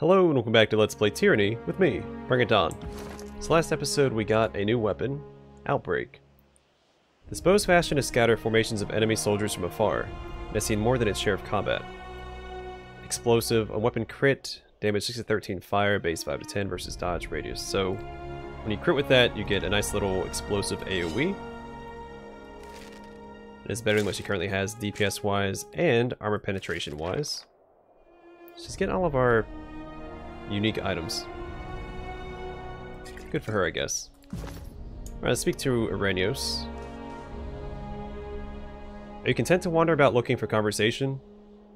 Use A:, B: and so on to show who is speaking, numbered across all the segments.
A: Hello and welcome back to Let's Play Tyranny with me, Bring It On. So last episode we got a new weapon, Outbreak. This bow is fashioned to scatter formations of enemy soldiers from afar, and has seen more than its share of combat. Explosive, a weapon crit, damage 6 to 13 fire, base 5 to 10 versus dodge radius. So when you crit with that, you get a nice little explosive AoE. It's better than what she currently has DPS wise and armor penetration wise. She's getting all of our unique items. Good for her, I guess. Alright, let's speak to Irenios. Are you content to wander about looking for conversation?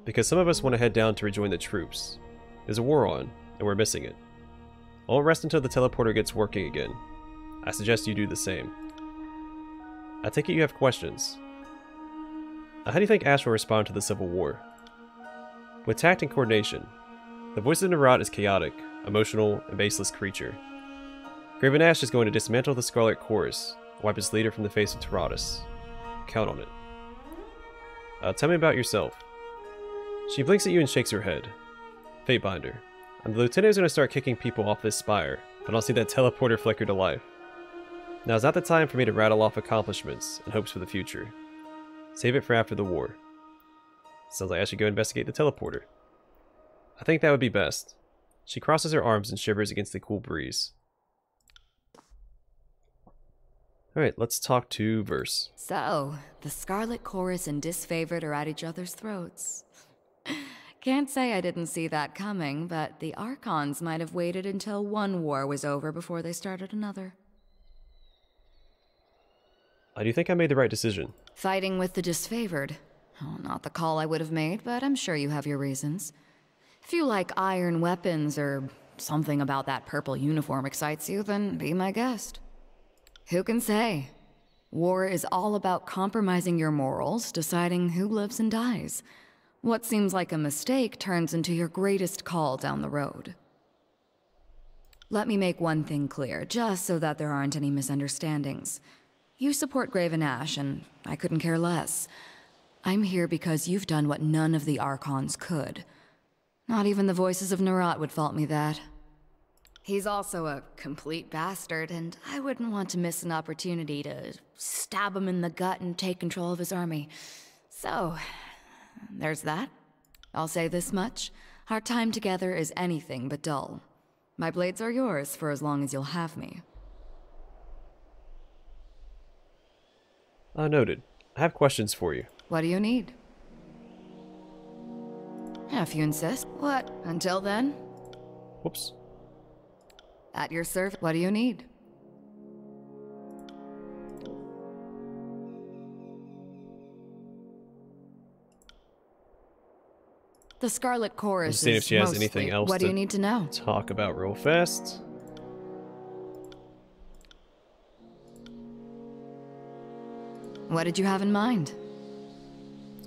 A: Because some of us want to head down to rejoin the troops. There's a war on, and we're missing it. I won't rest until the teleporter gets working again. I suggest you do the same. I take it you have questions. How do you think Ash will respond to the Civil War? With tact and coordination. The voice of Nerat is chaotic, emotional, and baseless creature. Graven Ash is going to dismantle the Scarlet Chorus, and wipe its leader from the face of Tyranny. Count on it. Tell me about yourself. She blinks at you and shakes her head. Fatebinder. And the lieutenant is going to start kicking people off this spire, but I'll see that teleporter flicker to life. Now is not the time for me to rattle off accomplishments and hopes for the future. Save it for after the war. Sounds like I should go investigate the teleporter. I think that would be best. She crosses her arms and shivers against the cool breeze. Alright, let's talk to Verse.
B: So, the Scarlet Chorus and Disfavored are at each other's throats. Can't say I didn't see that coming, but the Archons might have waited until one war was over before they started another.
A: Do you think I made the right decision?
B: Fighting with the Disfavored. Oh, not the call I would have made, but I'm sure you have your reasons. If you like iron weapons or something about that purple uniform excites you, then be my guest. Who can say? War is all about compromising your morals, deciding who lives and dies. What seems like a mistake turns into your greatest call down the road. Let me make one thing clear, just so that there aren't any misunderstandings. You support Graven Ash, and I couldn't care less. I'm here because you've done what none of the Archons could. Not even the voices of Nerat would fault me that. He's also a complete bastard, and I wouldn't want to miss an opportunity to stab him in the gut and take control of his army. So, there's that. I'll say this much. Our time together is anything but dull. My blades are yours for as long as you'll have me.
A: Noted. I have questions for you.
B: What do you need? If you insist. What? Until then?
A: Whoops.
B: At your service. What do you need? The Scarlet Chorus
A: Just seeing if she has anything else
B: what do you need to know?
A: Talk about real fast.
B: What did you have in mind?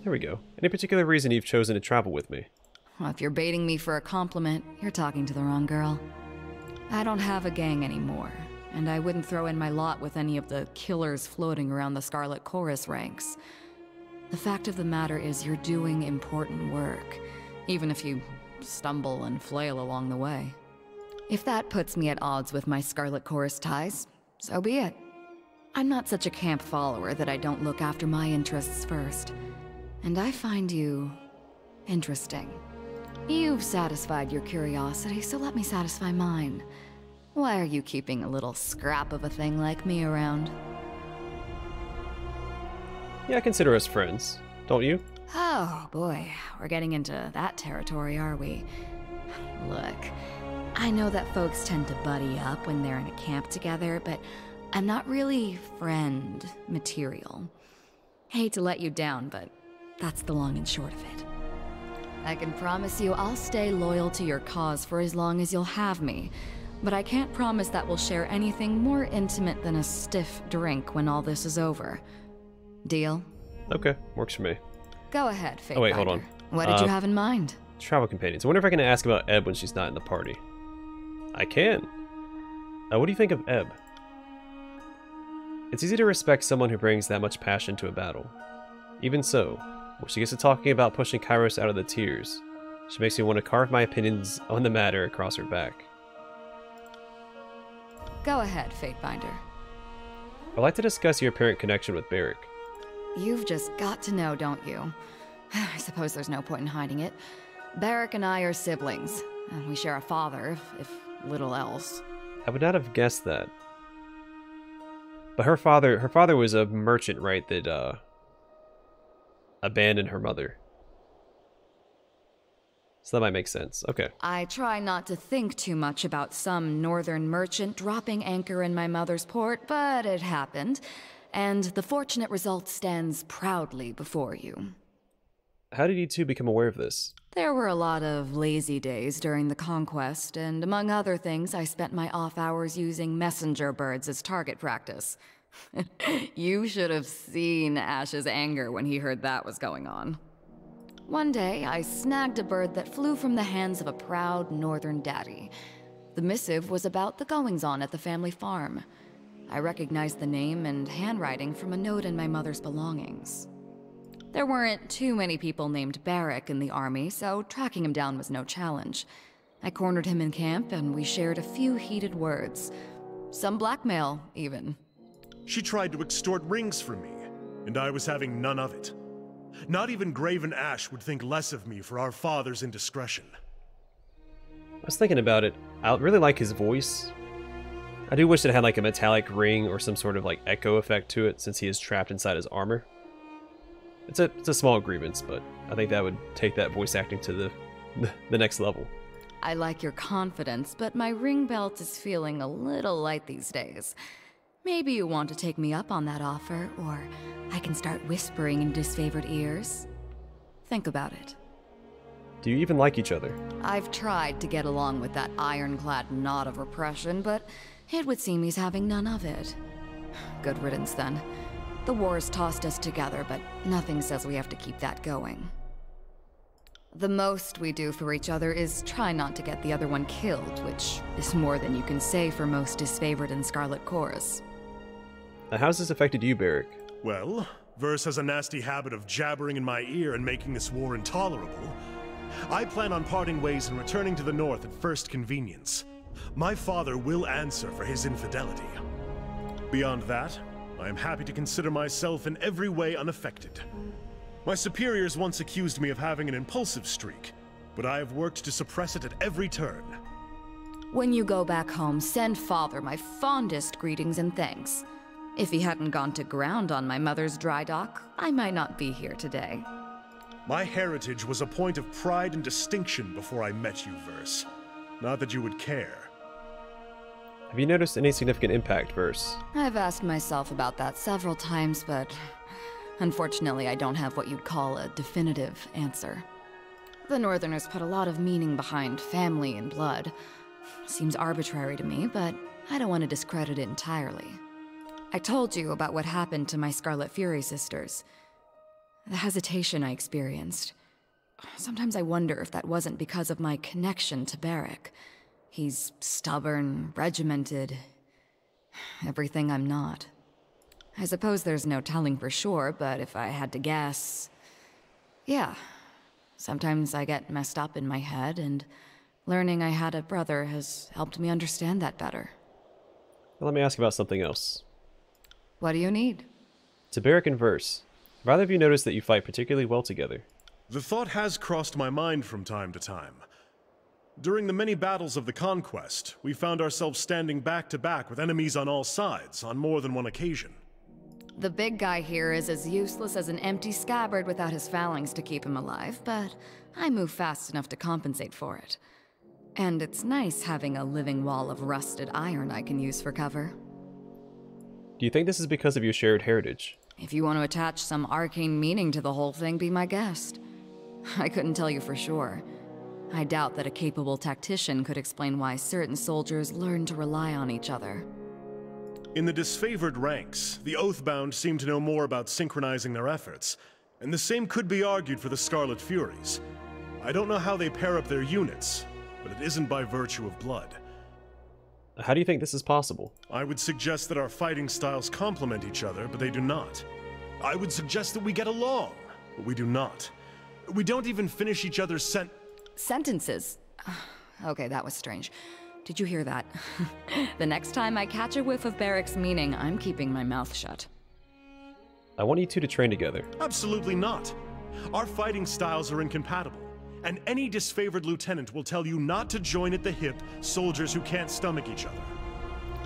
A: There we go. Any particular reason you've chosen to travel with me?
B: Well, if you're baiting me for a compliment, you're talking to the wrong girl. I don't have a gang anymore, and I wouldn't throw in my lot with any of the killers floating around the Scarlet Chorus ranks. The fact of the matter is you're doing important work, even if you stumble and flail along the way. If that puts me at odds with my Scarlet Chorus ties, so be it. I'm not such a camp follower that I don't look after my interests first. And I find you interesting. You've satisfied your curiosity, so let me satisfy mine. Why are you keeping a little scrap of a thing like me around?
A: Yeah, I consider us friends. Don't you?
B: Oh boy, we're getting into that territory, are we? Look, I know that folks tend to buddy up when they're in a camp together, but I'm not really friend material. Hate to let you down, but that's the long and short of it. I can promise you I'll stay loyal to your cause for as long as you'll have me, but I can't promise that we'll share anything more intimate than a stiff drink when all this is over. Deal?
A: Okay, works for me.
B: Go ahead, Fatebinder.
A: Oh wait, hold on.
B: What did you have in mind?
A: Travel companions. I wonder if I can ask about Ebb when she's not in the party. I can. What do you think of Ebb? It's easy to respect someone who brings that much passion to a battle. Even so, when she gets to talking about pushing Kyros out of the tiers, She makes me want to carve my opinions on the matter across her back.
B: Go ahead, Fatebinder.
A: I'd like to discuss your apparent connection with Barrick.
B: You've just got to know, don't you? I suppose there's no point in hiding it. Barrick and I are siblings, and we share a father, if little else.
A: I would not have guessed that. But her father was a merchant, right, that abandoned her mother. So that might make sense. Okay.
B: I try not to think too much about some northern merchant dropping anchor in my mother's port, but it happened, and the fortunate result stands proudly before you.
A: How did you two become aware of this?
B: There were a lot of lazy days during the conquest, and among other things, I spent my off hours using messenger birds as target practice. You should have seen Ash's anger when he heard that was going on. One day, I snagged a bird that flew from the hands of a proud northern daddy. The missive was about the goings-on at the family farm. I recognized the name and handwriting from a note in my mother's belongings. There weren't too many people named Barrick in the army, so tracking him down was no challenge. I cornered him in camp, and we shared a few heated words. Some blackmail, even.
C: She tried to extort rings from me, and I was having none of it. Not even Graven Ash would think less of me for our father's indiscretion.
A: I was thinking about it. I really like his voice. I do wish it had like a metallic ring or some sort of like echo effect to it, since he is trapped inside his armor. It's a small grievance, but I think that would take that voice acting to the next level.
B: I like your confidence, but my ring belt is feeling a little light these days. Maybe you want to take me up on that offer, or I can start whispering in disfavored ears. Think about it.
A: Do you even like each other?
B: I've tried to get along with that ironclad knot of repression, but it would seem he's having none of it. Good riddance, then. The war's tossed us together, but nothing says we have to keep that going. The most we do for each other is try not to get the other one killed, which is more than you can say for most disfavored in Scarlet Chorus.
A: How's this affected you, Barrick?
C: Well, Verse has a nasty habit of jabbering in my ear and making this war intolerable. I plan on parting ways and returning to the north at first convenience. My father will answer for his infidelity. Beyond that, I am happy to consider myself in every way unaffected. My superiors once accused me of having an impulsive streak, but I have worked to suppress it at every turn.
B: When you go back home, send Father my fondest greetings and thanks. If he hadn't gone to ground on my mother's dry dock, I might not be here today.
C: My heritage was a point of pride and distinction before I met you, Verse. Not that you would care.
A: Have you noticed any significant impact, Verse?
B: I've asked myself about that several times, but unfortunately I don't have what you'd call a definitive answer. The Northerners put a lot of meaning behind family and blood. Seems arbitrary to me, but I don't want to discredit it entirely. I told you about what happened to my Scarlet Fury sisters. The hesitation I experienced. Sometimes I wonder if that wasn't because of my connection to Barrick. He's stubborn, regimented, everything I'm not. I suppose there's no telling for sure, but if I had to guess... Yeah, sometimes I get messed up in my head, and learning I had a brother has helped me understand that better.
A: Well, let me ask about something else.
B: What do you need?
A: To Barrick and Verse, have either of you noticed that you fight particularly well together?
C: The thought has crossed my mind from time to time. During the many battles of the Conquest, we found ourselves standing back to back with enemies on all sides on more than one occasion.
B: The big guy here is as useless as an empty scabbard without his phalanx to keep him alive, but I move fast enough to compensate for it. And it's nice having a living wall of rusted iron I can use for cover.
A: Do you think this is because of your shared heritage?
B: If you want to attach some arcane meaning to the whole thing, be my guest. I couldn't tell you for sure. I doubt that a capable tactician could explain why certain soldiers learn to rely on each other.
C: In the disfavored ranks, the Oathbound seem to know more about synchronizing their efforts, and the same could be argued for the Scarlet Furies. I don't know how they pair up their units, but it isn't by virtue of blood.
A: How do you think this is possible?
C: I would suggest that our fighting styles complement each other, but they do not. I would suggest that we get along, but we do not. We don't even finish each other's
B: sentences. Okay, that was strange. Did you hear that? The next time I catch a whiff of Barrick's meaning, I'm keeping my mouth shut.
A: I want you two to train together.
C: Absolutely not. Our fighting styles are incompatible, and any disfavored lieutenant will tell you not to join at the hip soldiers who can't stomach each other.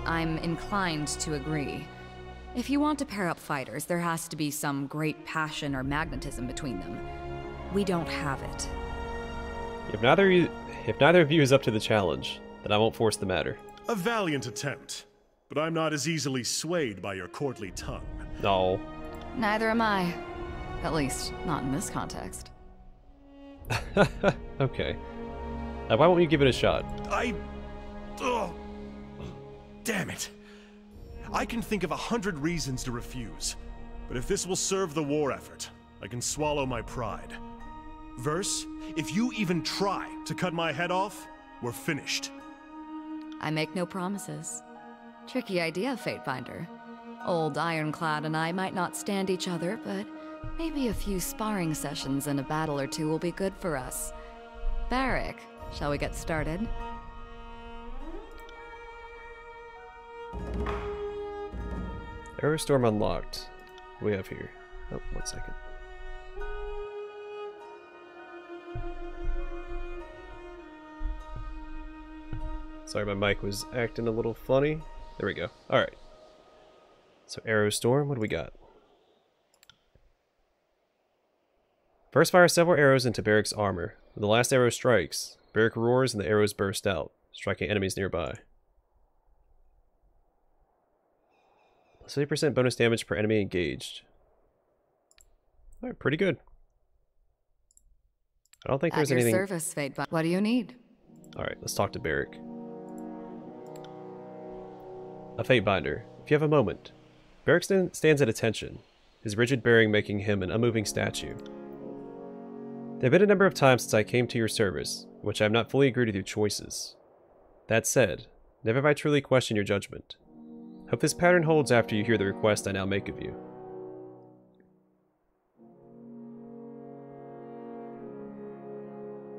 B: I'm inclined to agree. If you want to pair up fighters, there has to be some great passion or magnetism between them. We don't have it.
A: If neither of you is up to the challenge, then I won't force the matter.
C: A valiant attempt, but I'm not as easily swayed by your courtly tongue.
A: No.
B: Neither am I. At least, not in this context.
A: Okay. Now, why won't you give it a shot?
C: Oh, damn it. I can think of 100 reasons to refuse, but if this will serve the war effort, I can swallow my pride. Verse, if you even try to cut my head off, we're finished.
B: I make no promises. Tricky idea, Fatefinder. Old Ironclad and I might not stand each other, but maybe a few sparring sessions and a battle or two will be good for us. Barrick, shall we get started?
A: Aerostorm unlocked. What do we have here? Oh, 1 second. Sorry, my mic was acting a little funny. There we go. Alright. So, Aerostorm, what do we got? First fire several arrows into Barrick's armor. When the last arrow strikes, Barrick roars and the arrows burst out, striking enemies nearby. Plus 50% bonus damage per enemy engaged. Alright, pretty good. I don't think there's anything...
B: At your service, Fate, but what do you need?
A: Alright, let's talk to Barrick. A Fatebinder. If you have a moment. Barrick stands at attention, his rigid bearing making him an unmoving statue. There have been a number of times since I came to your service, in which I have not fully agreed with your choices. That said, never have I truly questioned your judgment. Hope this pattern holds after you hear the request I now make of you.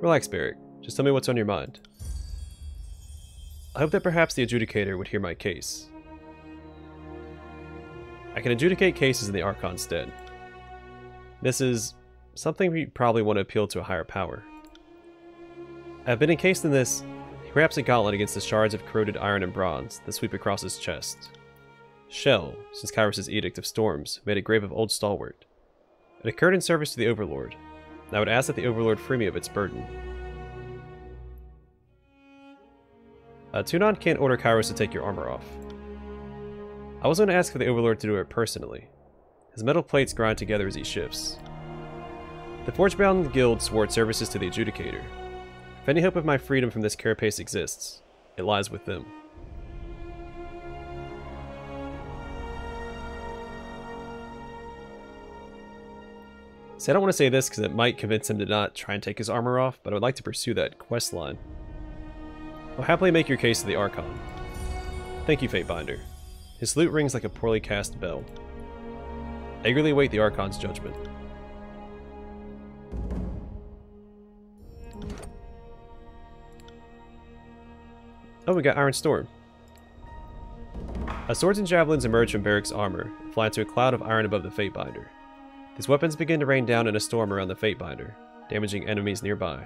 A: Relax, Barrick. Just tell me what's on your mind. I hope that perhaps the adjudicator would hear my case. I can adjudicate cases in the Archon's stead. This is something we probably want to appeal to a higher power. I have been encased in this. He grabs a gauntlet against the shards of corroded iron and bronze that sweep across his chest. Shell, since Kyros' Edict of Storms, made a grave of old stalwart. It occurred in service to the Overlord, and I would ask that the Overlord free me of its burden. Tunon can't order Kyros to take your armor off. I was going to ask for the Overlord to do it personally. His metal plates grind together as he shifts. The Forgebound Guild swore its services to the Adjudicator. If any hope of my freedom from this carapace exists, it lies with them. See, I don't want to say this because it might convince him to not try and take his armor off, but I would like to pursue that quest line. I'll happily make your case to the Archon. Thank you, Fatebinder. His salute rings like a poorly cast bell. I eagerly await the Archon's judgment. Oh, we got Iron Storm. Swords and javelins emerge from Barrick's armor and fly into a cloud of iron above the Fatebinder. These weapons begin to rain down in a storm around the Fatebinder, damaging enemies nearby.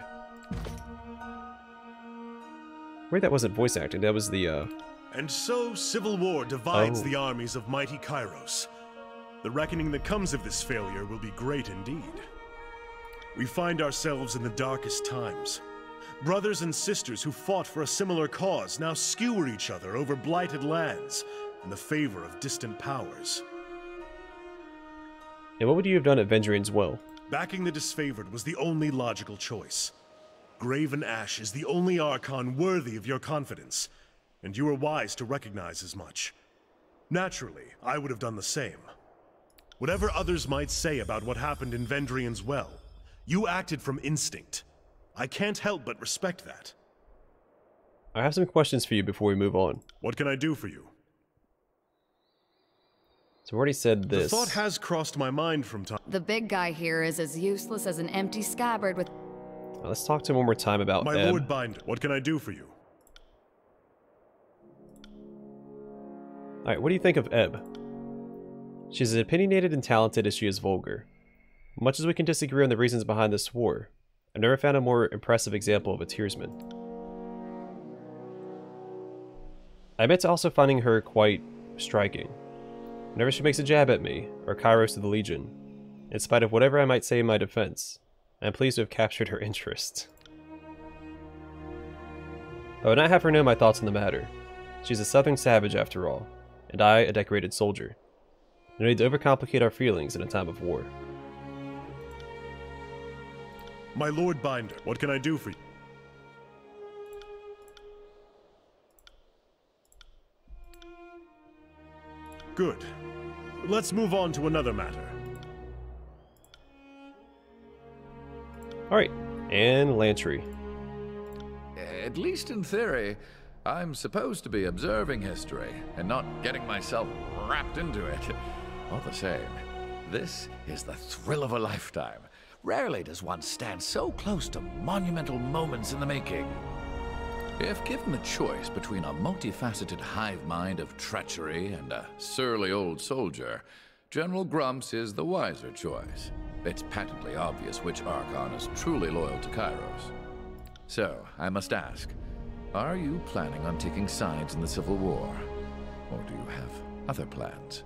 A: Weird that wasn't voice acting, that was the,
C: And so, civil war divides the armies of mighty Kyros. The reckoning that comes of this failure will be great indeed. We find ourselves in the darkest times. Brothers and sisters who fought for a similar cause now skewer each other over blighted lands in the favor of distant powers.
A: And what would you have done at Vendrian's Well?
C: Backing the disfavored was the only logical choice. Graven Ash is the only Archon worthy of your confidence, and you were wise to recognize as much. Naturally, I would have done the same. Whatever others might say about what happened in Vendrian's Well, you acted from instinct. I can't help but respect that.
A: I have some questions for you before we move on.
C: What can I do for you?
A: So I've already said this.
C: The thought has crossed my mind from time.
B: The big guy here is as useless as an empty scabbard with...
A: Now, let's talk to him one more time about
C: My
A: Ebb.
C: Lord Binder, what can I do for you?
A: Alright, what do you think of Ebb? She's as opinionated and talented as she is vulgar. Much as we can disagree on the reasons behind this war, I've never found a more impressive example of a tearsman. I admit to also finding her quite striking. Whenever she makes a jab at me, or Kyros to the Legion, in spite of whatever I might say in my defense, I am pleased to have captured her interest. I would not have her know my thoughts on the matter. She's a southern savage after all, and I a decorated soldier. No need to overcomplicate our feelings in a time of war.
C: My Lord Binder, what can I do for you? Good. Let's move on to another matter.
A: Alright, and Lantry.
D: At least in theory, I'm supposed to be observing history and not getting myself wrapped into it. All the same, this is the thrill of a lifetime. Rarely does one stand so close to monumental moments in the making. If given the choice between a multifaceted hive mind of treachery and a surly old soldier, General Grumps is the wiser choice. It's patently obvious which Archon is truly loyal to Kyros. So, I must ask, are you planning on taking sides in the Civil War? Or do you have other plans?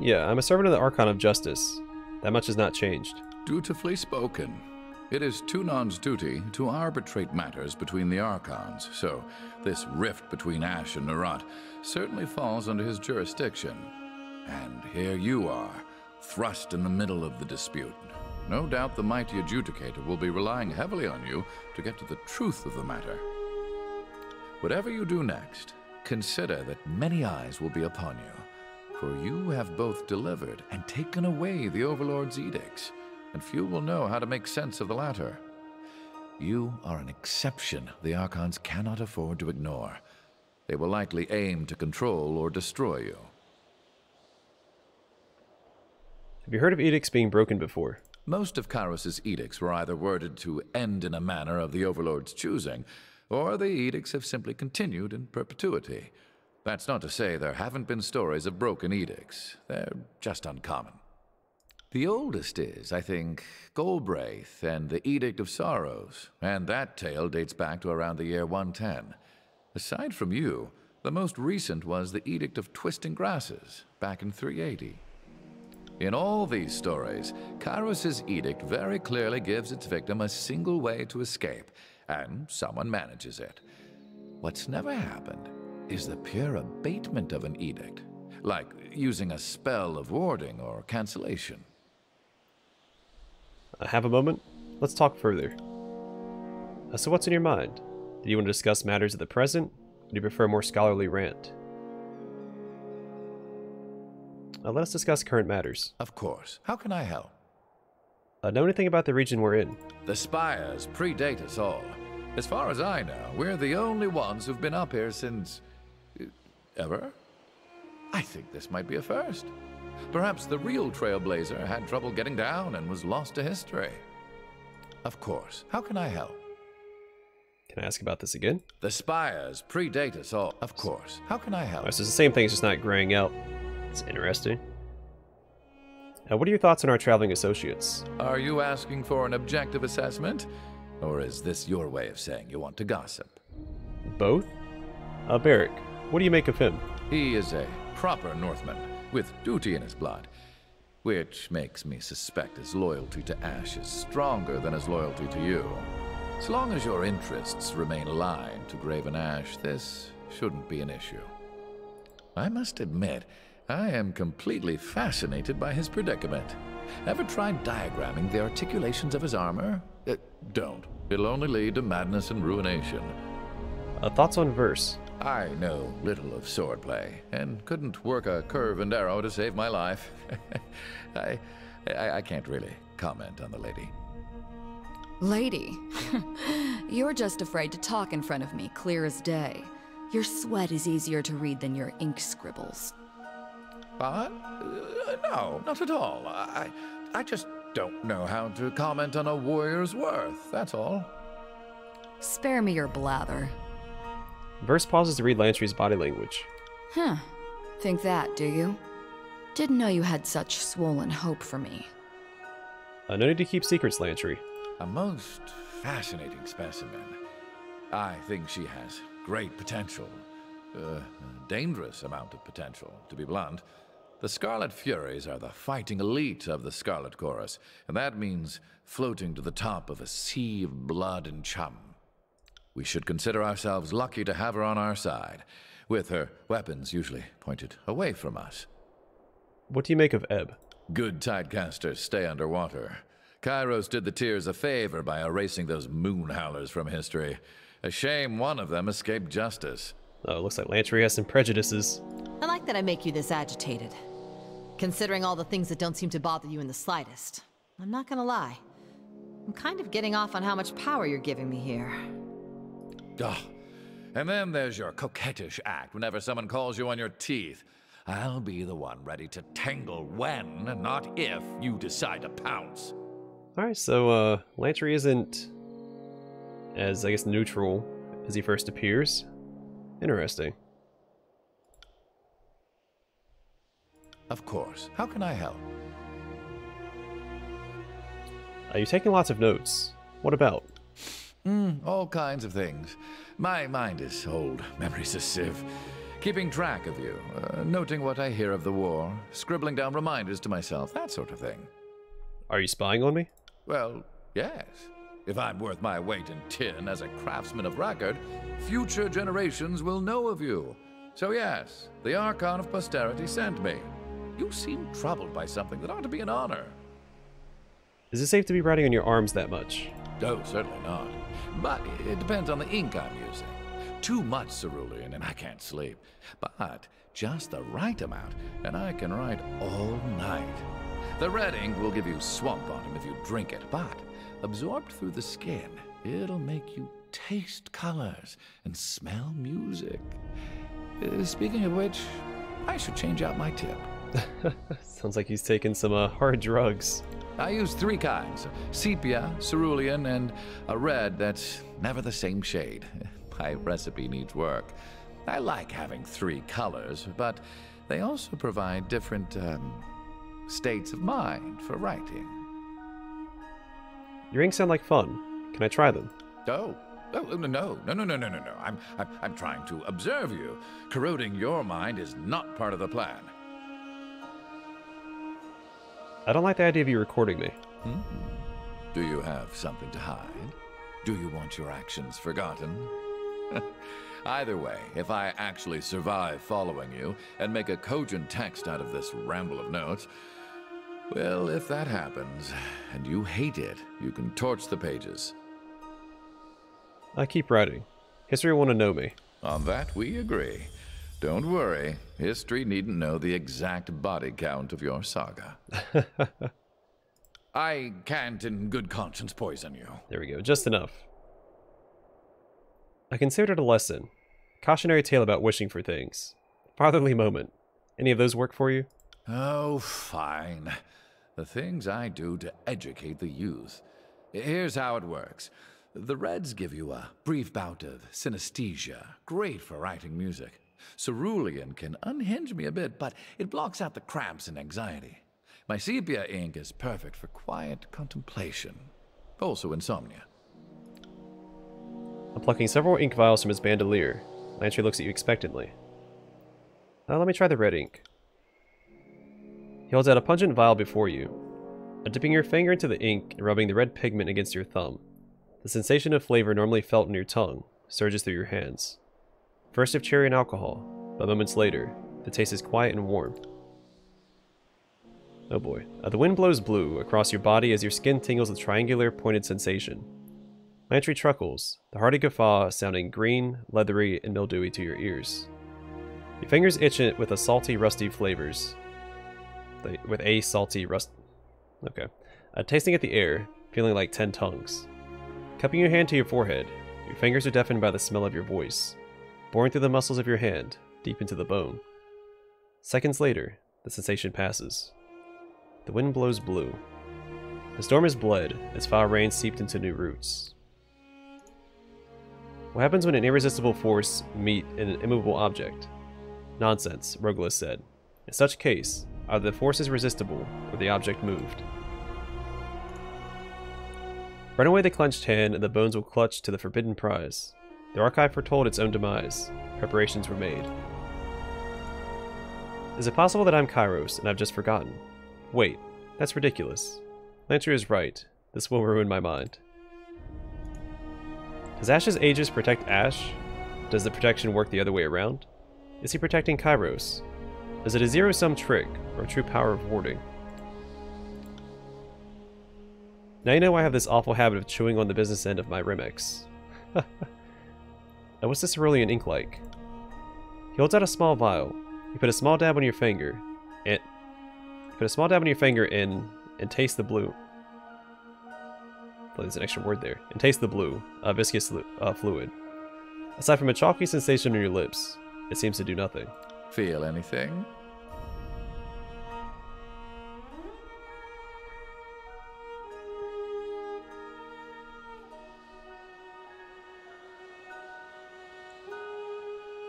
A: Yeah, I'm a servant of the Archon of Justice. That much has not changed.
D: Dutifully spoken. It is Tunan's duty to arbitrate matters between the Archons, so this rift between Ash and Narat certainly falls under his jurisdiction. And here you are, thrust in the middle of the dispute. No doubt the mighty adjudicator will be relying heavily on you to get to the truth of the matter. Whatever you do next, consider that many eyes will be upon you, for you have both delivered and taken away the Overlord's edicts, and few will know how to make sense of the latter. You are an exception the Archons cannot afford to ignore. They will likely aim to control or destroy you.
A: Have you heard of edicts being broken before?
D: Most of Kyros' edicts were either worded to end in a manner of the Overlord's choosing, or the edicts have simply continued in perpetuity. That's not to say there haven't been stories of broken edicts. They're just uncommon. The oldest is, I think, Golbraith and the Edict of Sorrows, and that tale dates back to around the year 110. Aside from you, the most recent was the Edict of Twisting Grasses, back in 380. In all these stories, Kyros' edict very clearly gives its victim a single way to escape, and someone manages it. What's never happened is the pure abatement of an edict, like using a spell of warding or cancellation.
A: Have a moment? Let's talk further. So what's in your mind? Do you want to discuss matters of the present, or do you prefer a more scholarly rant? Let us discuss current matters.
D: Of course. How can I help?
A: Know anything about the region we're in?
D: The Spires predate us all. As far as I know, we're the only ones who've been up here since... ever? I think this might be a first. Perhaps the real Trailblazer had trouble getting down and was lost to history. Of course. How can I help?
A: Can I ask about this again?
D: The Spires predate us all. Of course. How can I help?
A: So it's the same thing, it's just not graying out. It's interesting. What are your thoughts on our traveling associates?
D: Are you asking for an objective assessment? Or is this your way of saying you want to gossip?
A: Both? Barrick, what do you make of him?
D: He is a proper Northman, with duty in his blood, which makes me suspect his loyalty to Ash is stronger than his loyalty to you. As long as your interests remain aligned to Graven Ash, this shouldn't be an issue. I must admit, I am completely fascinated by his predicament. Ever tried diagramming the articulations of his armor? Don't. It'll only lead to madness and ruination.
A: Thoughts on verse?
D: I know little of swordplay, and couldn't work a curve and arrow to save my life. I can't really comment on the lady.
B: Lady? You're just afraid to talk in front of me, clear as day. Your sweat is easier to read than your ink scribbles.
D: But no, not at all. I just don't know how to comment on a warrior's worth, that's all.
B: Spare me your blather.
A: Verse pauses to read Lantry's body language.
B: Huh. Think that, do you? Didn't know you had such swollen hope for me.
A: No need to keep secrets, Lantry.
D: A most fascinating specimen. I think she has great potential. A dangerous amount of potential, to be blunt. The Scarlet Furies are the fighting elite of the Scarlet Chorus, and that means floating to the top of a sea of blood and chum. We should consider ourselves lucky to have her on our side, with her weapons usually pointed away from us.
A: What do you make of Ebb?
D: Good tidecasters stay underwater. Kyros did the Tears a favor by erasing those moon howlers from history. A shame one of them escaped justice.
A: Oh, it looks like Lantry has some prejudices.
E: I like that I make you this agitated. Considering all the things that don't seem to bother you in the slightest. I'm not gonna lie. I'm kind of getting off on how much power you're giving me here.
D: Oh, and then there's your coquettish act whenever someone calls you on your teeth. I'll be the one ready to tangle when, not if, you decide to pounce.
A: Alright, so Lantry isn't as, I guess, neutral as he first appears. Interesting.
D: Of course. How can I help?
A: You're taking lots of notes. What about?
D: All kinds of things. My mind is old, memory's a sieve. Keeping track of you, noting what I hear of the war, scribbling down reminders to myself, that sort of thing.
A: Are you spying on me?
D: Well, yes. If I'm worth my weight in tin as a craftsman of record, future generations will know of you. So yes, the Archon of Posterity sent me. You seem troubled by something that ought to be an honor.
A: Is it safe to be writing on your arms that much?
D: Oh, certainly not. But it depends on the ink I'm using. Too much cerulean and I can't sleep. But just the right amount, and I can write all night. The red ink will give you swamp bottom if you drink it, but absorbed through the skin, it'll make you taste colors and smell music. Speaking of which, I should change out my tip.
A: Sounds like he's taking some hard drugs.
D: I use 3 kinds: sepia, cerulean, and a red that's never the same shade. My recipe needs work. I like having 3 colors, but they also provide different states of mind for writing.
A: Your inks sound like fun. Can I try them?
D: Oh, no. I'm trying to observe you. Corroding your mind is not part of the plan.
A: I don't like the idea of you recording me.
D: Do you have something to hide? Do you want your actions forgotten? Either way, if I actually survive following you and make a cogent text out of this ramble of notes, well, if that happens, and you hate it, you can torch the pages.
A: I keep writing. History will want to know me.
D: On that, we agree. Don't worry, history needn't know the exact body count of your saga. I can't in good conscience poison you.
A: There we go, just enough. I considered it a lesson. Cautionary tale about wishing for things. Fatherly moment. Any of those work for you?
D: Oh, fine. The things I do to educate the youth. Here's how it works. The Reds give you a brief bout of synesthesia, great for writing music. Cerulean can unhinge me a bit, but it blocks out the cramps and anxiety. My sepia ink is perfect for quiet contemplation, also insomnia.
A: I'm plucking several ink vials from his bandolier. Lantry looks at you expectantly. Let me try the red ink. He holds out a pungent vial before you. Dipping your finger into the ink and rubbing the red pigment against your thumb, the sensation of flavor normally felt in your tongue surges through your hands. First of cherry and alcohol, but moments later, the taste is quiet and warm. Oh boy. The wind blows blue across your body as your skin tingles with triangular, pointed sensation. Lantry chuckles, the hearty guffaw sounding green, leathery, and mildewy to your ears. Your fingers itch it with salty, rusty flavors. Okay. Tasting at the air, feeling like 10 tongues. Cupping your hand to your forehead, your fingers are deafened by the smell of your voice, boring through the muscles of your hand, deep into the bone. Seconds later, the sensation passes. The wind blows blue. The storm is bled as foul rain seeped into new roots. What happens when an irresistible force meet an immovable object? Nonsense, Rogulis said. In such case, either the force is resistible or the object moved. Burn away the clenched hand and the bones will clutch to the forbidden prize. The archive foretold its own demise. Preparations were made. Is it possible that I'm Kyros and I've just forgotten? Wait, that's ridiculous. Lantry is right. This will ruin my mind. Does Ash's Aegis protect Ash? Does the protection work the other way around? Is he protecting Kyros? Is it a zero-sum trick or a true power of warding? Now you know I have this awful habit of chewing on the business end of my Rimex. Now what's this cerulean ink like? He holds out a small vial. You put a small dab on your finger, and taste the blue. Well, there's an extra word there. And taste the blue, viscous fluid. Aside from a chalky sensation on your lips, it seems to do nothing.
D: Feel anything?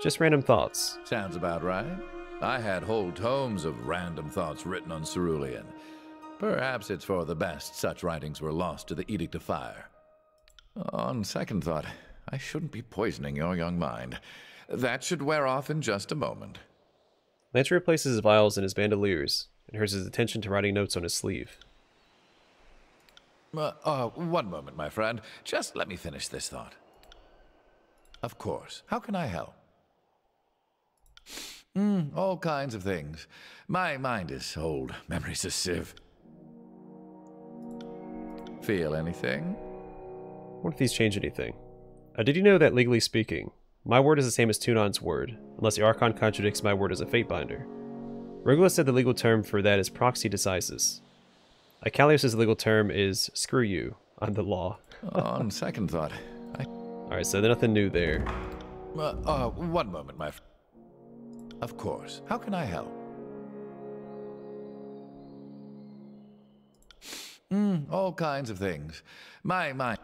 A: Just random thoughts.
D: Sounds about right. I had whole tomes of random thoughts written on cerulean. Perhaps it's for the best such writings were lost to the Edict of Fire. On second thought, I shouldn't be poisoning your young mind. That should wear off in just a moment.
A: Lantry replaces his vials in his bandoliers and turns his attention to writing notes on his sleeve.
D: One moment, my friend. Just let me finish this thought. Of course. How can I help? All kinds of things. My mind is old. Memory's a sieve. Feel anything?
A: What if these change anything? Did you know that, legally speaking, my word is the same as Tunon's word, unless the Archon contradicts my word as a Fatebinder? Rogulis said the legal term for that is proxy decisis. Kyros' legal term is screw you, I'm the law.
D: On second thought,
A: Alright, so there's nothing new there.
D: One moment, my friend. Of course. How can I help? All kinds of things. My mind.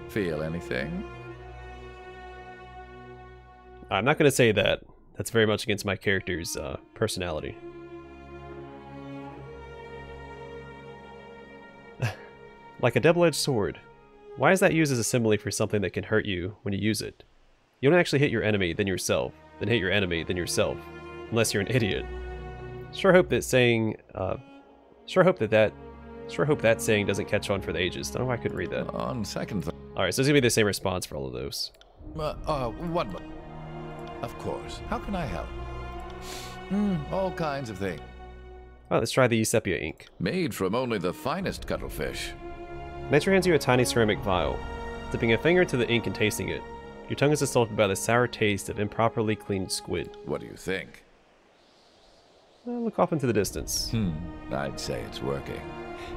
D: Feel anything?
A: I'm not going to say that. That's very much against my character's personality. Like a double-edged sword. Why is that used as a simile for something that can hurt you when you use it? You don't actually hit your enemy, then yourself, then hit your enemy, then yourself. Unless you're an idiot. Sure hope that saying doesn't catch on for the ages. Don't know why I couldn't read that.
D: On second thought.
A: Alright, so it's gonna be the same response for all of those.
D: One moment. Of course. How can I help? All kinds of things.
A: Well, let's try the sepia ink.
D: Made from only the finest cuttlefish.
A: Lantry hands you a tiny ceramic vial. Dipping a finger into the ink and tasting it, your tongue is assaulted by the sour taste of improperly cleaned squid.
D: What do you think?
A: Look off into the distance.
D: I'd say it's working.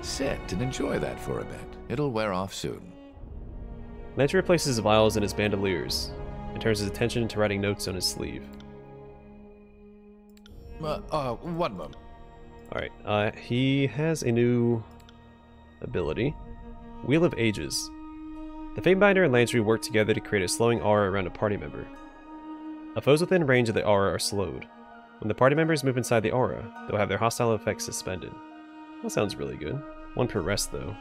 D: Sit and enjoy that for a bit. It'll wear off soon.
A: Lantry replaces his vials in his bandoliers and turns his attention to writing notes on his sleeve.
D: One moment.
A: Alright, he has a new ability. Wheel of Ages. The Fatebinder and Lantry work together to create a slowing aura around a party member. Foes within range of the aura are slowed. When the party members move inside the aura, they'll have their hostile effects suspended. That sounds really good. One per rest, though.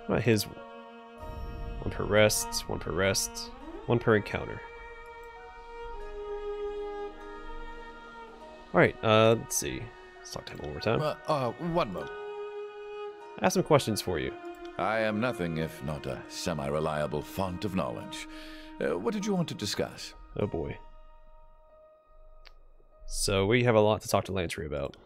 A: What about his? One per rest, one per rest, one per encounter. Alright, let's see. Let's talk to him one more time.
D: One moment.
A: I have some questions for you.
D: I am nothing if not a semi-reliable font of knowledge. What did you want to discuss?
A: Oh boy. So we have a lot to talk to Lantry about.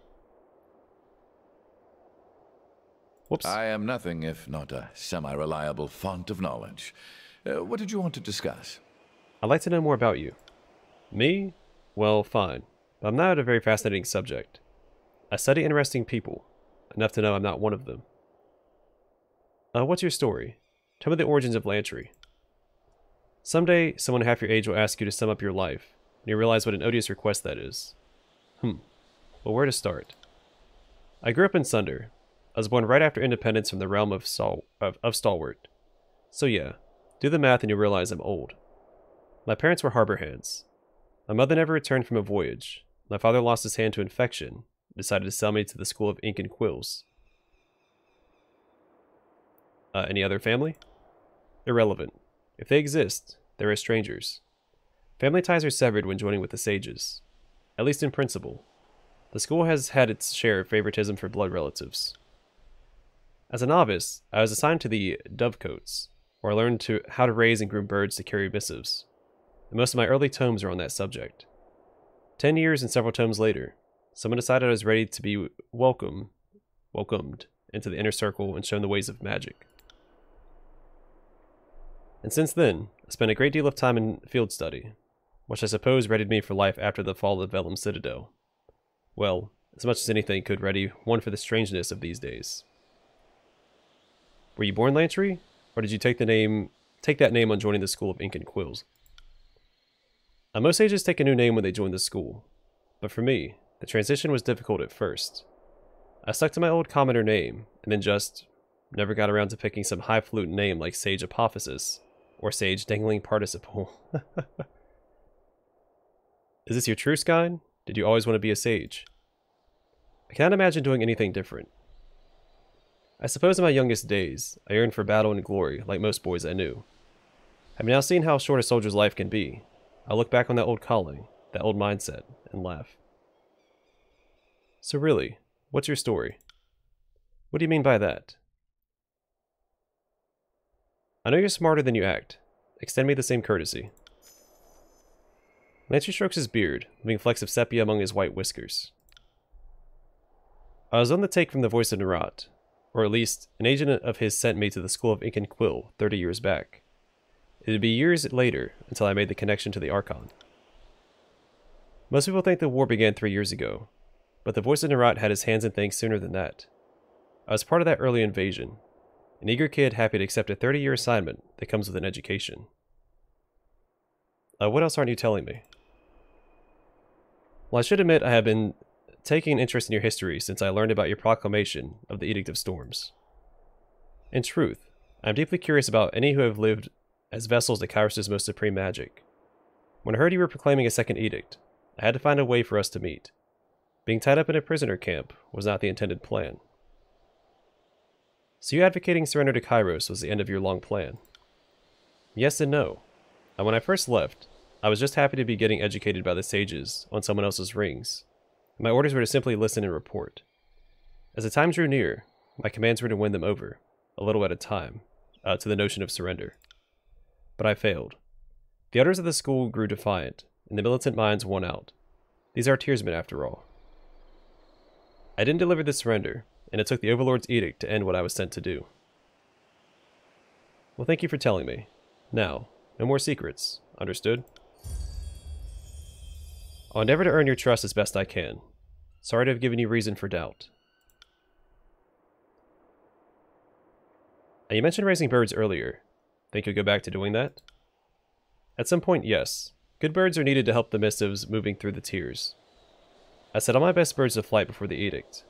A: Whoops.
D: I am nothing if not a semi-reliable font of knowledge. What did you want to discuss?
A: I'd like to know more about you. Me? Well, fine. But I'm not a very fascinating subject. I study interesting people. Enough to know I'm not one of them. What's your story? Tell me the origins of Lantry. Someday, someone half your age will ask you to sum up your life, when you realize what an odious request that is. Well, where to start? I grew up in Sunder. I was born right after independence from the realm of Stalwart. So yeah, do the math and you realize I'm old. My parents were harbor hands. My mother never returned from a voyage. My father lost his hand to infection and decided to sell me to the School of Ink and Quills. Any other family? Irrelevant. If they exist, they're as strangers. Family ties are severed when joining with the sages. At least in principle. The school has had its share of favoritism for blood relatives. As a novice, I was assigned to the dovecotes, where I learned how to raise and groom birds to carry missives. And most of my early tomes are on that subject. 10 years and several tomes later, someone decided I was ready to be welcomed into the inner circle and shown the ways of magic. And since then, I spent a great deal of time in field study, which I suppose readied me for life after the fall of Vellum Citadel. Well, as much as anything could ready one for the strangeness of these days. Were you born Lantry, or did you take that name on joining the School of Ink and Quills? Most sages take a new name when they join the school, but for me, the transition was difficult at first. I stuck to my old commoner name, and then just never got around to picking some highfalutin name like Sage Apophysis, or Sage Dangling Participle. Is this your true Skyne? Did you always want to be a sage? I cannot imagine doing anything different. I suppose in my youngest days, I yearned for battle and glory like most boys I knew. Having now seen how short a soldier's life can be, I look back on that old calling, that old mindset, and laugh. So really, what's your story? What do you mean by that? I know you're smarter than you act. Extend me the same courtesy. Lantry strokes his beard, leaving flecks of sepia among his white whiskers. I was on the take from the voice of Nerat, or at least, an agent of his sent me to the School of Ink and Quill 30 years back. It would be years later until I made the connection to the Archon. Most people think the war began 3 years ago, but the voice of Nerat had his hands in things sooner than that. I was part of that early invasion, an eager kid happy to accept a 30-year assignment that comes with an education. What else aren't you telling me? Well, I should admit I have been taking an interest in your history since I learned about your proclamation of the Edict of Storms. In truth, I am deeply curious about any who have lived as vessels to Kyros' most supreme magic. When I heard you were proclaiming a second edict, I had to find a way for us to meet. Being tied up in a prisoner camp was not the intended plan. So you advocating surrender to Kyros was the end of your long plan? Yes and no. And when I first left, I was just happy to be getting educated by the sages on someone else's rings. My orders were to simply listen and report. As the time drew near, my commands were to win them over, a little at a time, to the notion of surrender. But I failed. The elders of the school grew defiant, and the militant minds won out. These are tearsmen after all. I didn't deliver the surrender, and it took the Overlord's edict to end what I was sent to do. Well, thank you for telling me. Now, no more secrets. Understood? I'll endeavor to earn your trust as best I can. Sorry to have given you reason for doubt. You mentioned raising birds earlier. Think you'll go back to doing that? At some point, yes. Good birds are needed to help the missives moving through the tiers. I set all my best birds to flight before the edict.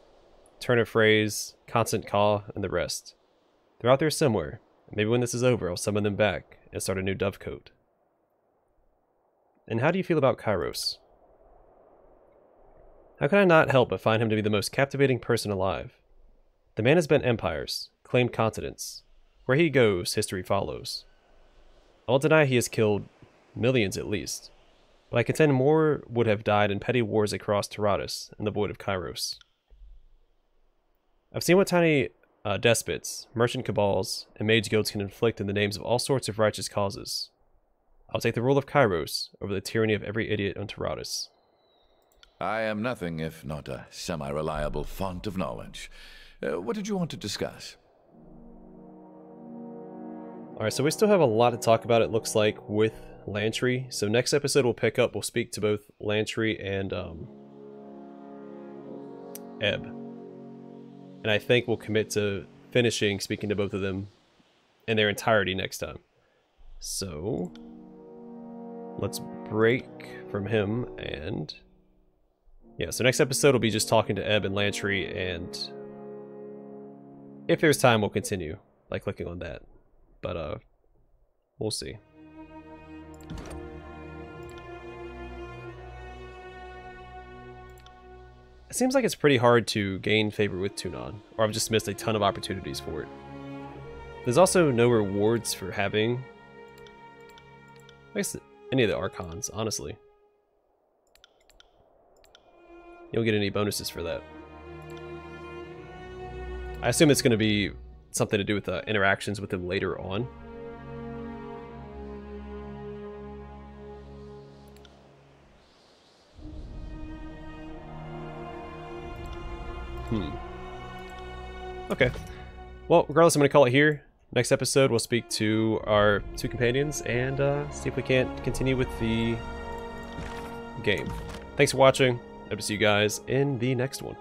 A: Turn of phrase, constant caw, and the rest. They're out there somewhere. Maybe when this is over, I'll summon them back and start a new dovecote. And how do you feel about Kyros? How can I not help but find him to be the most captivating person alive? The man has bent empires, claimed continents. Where he goes, history follows. I won't deny he has killed millions at least, but I contend more would have died in petty wars across Tyranny and the void of Kyros. I've seen what tiny despots, merchant cabals, and mage guilds can inflict in the names of all sorts of righteous causes. I'll take the rule of Kyros over the tyranny of every idiot on Tyranny.
D: I am nothing if not a semi-reliable font of knowledge. What did you want to discuss?
A: Alright, so we still have a lot to talk about, it looks like, with Lantry. So next episode we'll pick up, we'll speak to both Lantry and Ebb. And I think we'll commit to finishing speaking to both of them in their entirety next time. So, let's break from him and... yeah, so next episode will be just talking to Ebb and Lantry, and if there's time, we'll continue by clicking on that. But, we'll see. It seems like it's pretty hard to gain favor with Tunon, or I've just missed a ton of opportunities for it. There's also no rewards for having, I guess, any of the Archons, honestly. You don't get any bonuses for that. I assume it's going to be something to do with interactions with him later on. Okay. Well, regardless, I'm going to call it here. Next episode, we'll speak to our two companions and see if we can't continue with the game. Thanks for watching. Hope to see you guys in the next one.